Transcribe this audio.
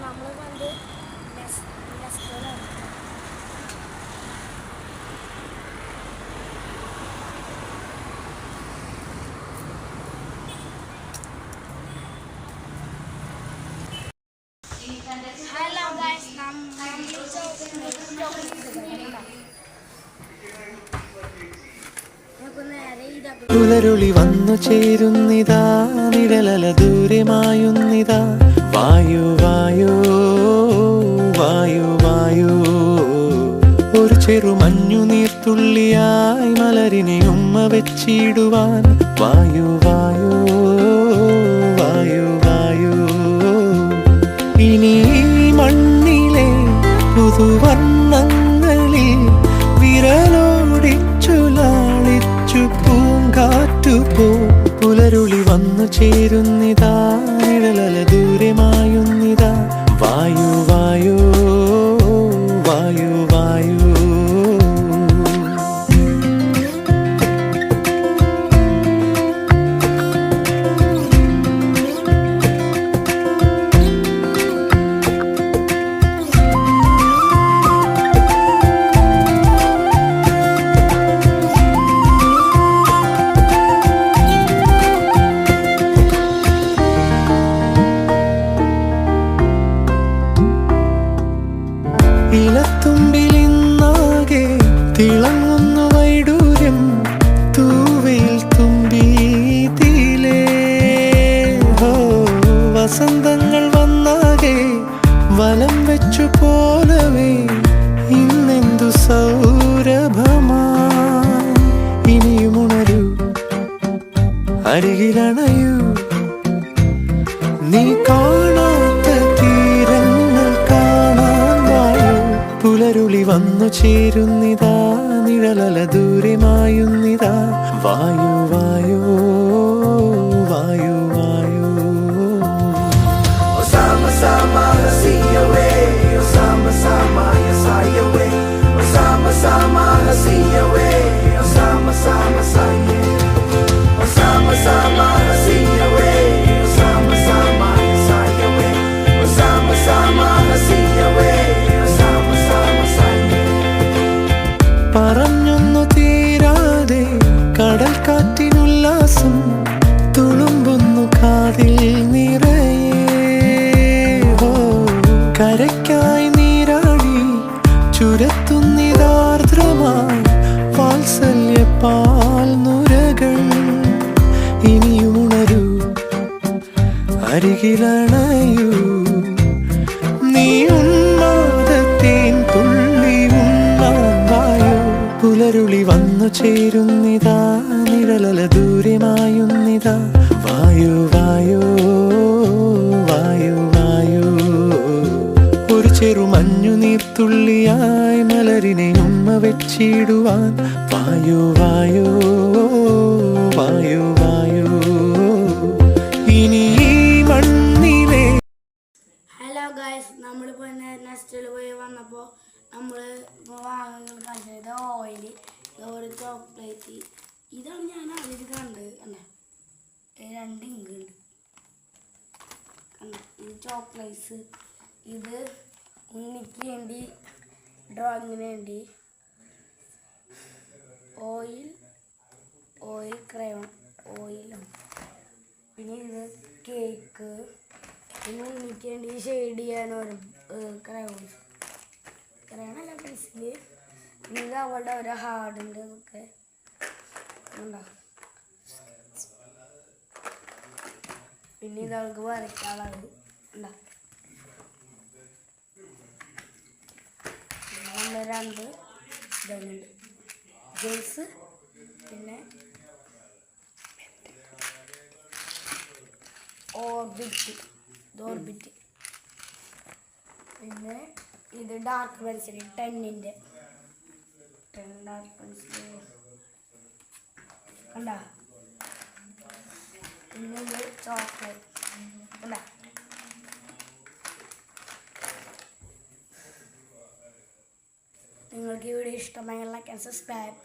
നമ്മൾ കണ്ട് നെസ്റ്റോലാണ്. Hello guys, പുലരുളി വന്നു ചേരുന്നിതാ, നിഴലല ദൂരമായുന്നിതാ. വായു വായു വായു വായു, ഒരു ചെറു മഞ്ഞു നീർത്തുള്ളിയായി മലരിനെ ഉമ്മ വെച്ചിടുവാൻ. വായു വായു വായു വായു, ഇനി മണ്ണിലെ പുതുവർണ്ണങ്ങളിൽ വിരലോടിച്ചു ലാളിച്ചു പൂങ്കാറ്റുപോ. പുലരുളി വന്നു ചേരുന്നിതാ, നിഴലല ദൂരമായുന്നിതാ. വായു വായു വായു വായു. ഇലത്തുമ്പിലിന്നാകെ തിളങ്ങുന്നു വൈഡൂര്യം, തൂവയിൽ തുമ്പീതിലേ. ഹോ, വസന്തങ്ങൾ വന്നാകെ വലം വെച്ചു പോലവേ, ഇന്നെന്തു സൗരഭമാ. ഇനിയുമുണരൂ, അരികിലണയൂ, നീ കാണാത്ത തീരങ്ങൾ കാണാൻ വായു. പുലരുളി വന്നു ചേരുന്നിതാ, നിഴലല ദൂരമായുന്നിതാ. വായു വായു വായു വായു. Sama-sama hasiyawe, sama-sama yasayawe, sama-sama hasiyawe, sama-sama saye, sama-sama hasiyawe, sama-sama yasayawe, sama-sama hasiyawe, sama-sama saye. പറഞ്ഞൊന്നു തീരാതെ കടൽ കാറ്റിനുല്ലാസം തുളുമ്പുന്നു കാതിൽ നിറയെ. ഹോ, കരയ്ക്കായി നീരാടി ചുരത്തുന്നിതാർദ്രമായി വാത്സല്യ പാൽ നുരകൾ. ഇനിയുണരൂ, അരികിലണയൂ, നീ ഉന്മാദത്തേൻ തുള്ളി ഉണ്ണാൻ വായു. പുലരുളി വന്നു ചേരുന്നിതാ, നിഴലല ദൂരമായുന്നിതാ. വായു വായു വായു വായു, ഒരു ചെറു മഞ്ഞു നീർത്തുള്ളിയായി മലരിനെ ഉമ്മ വെച്ചിടുവാൻ. വായു വായു വായു വായു, ഇനി ഈ മണ്ണിലെ. ഹലോ ഗൈസ്, നമ്മളിപ്പോൾ നെസ്റ്റിൽ പോയി വന്നപ്പോൾ നമ്മൾ വാങ്ങുകൾ കഴിച്ചത് ഓയില്, ഒരു ചോക്ലേറ്റ്. ഇതാണ് ഞാൻ ആദ്യം കണ്ടത്. കണ്ടേ, 2 ഇങ്ക് ഉണ്ട്. കണ്ട, ഇത് ചോക്ലേറ്റ്സ്, ഇത് ഉണ്ണിക്ക് വേണ്ടി ഡ്രോയിങ്ങിന് വേണ്ടി ഓയിൽ ക്രയോൺ ഓയിലും, പിന്നെ ഇത് കേക്ക്, പിന്നെ ഉണ്ണിക്ക് വേണ്ടി ഷെയ്ഡ് ചെയ്യാൻ ഒരു ക്രയോണല്ല പെൻസില്. പിന്നെ ഇത് അവളുടെ ഒരു ഹാർഡിൻ്റെ ഇതൊക്കെ ഉണ്ടോ. പിന്നെ ഇത് അവൾക്ക് വരയ്ക്കാനുള്ളത് ഉണ്ടോ. 2 ഇതുണ്ട് ജെൽസ്, പിന്നെ ഓർബിറ്റ്, പിന്നെ ഇത് ഡാർക്ക് പെൻസിൽ 10 ഡാർക്ക് പെൻസിൽ കണ്ട. പിന്നെ ഇത് ചോക്ലേറ്റ് കണ്ട. നിങ്ങൾക്ക് ഈ വീഡിയോ ഇഷ്ടമായി ലൈക്ക് ആൻഡ് സബ്സ്ക്രൈബ്.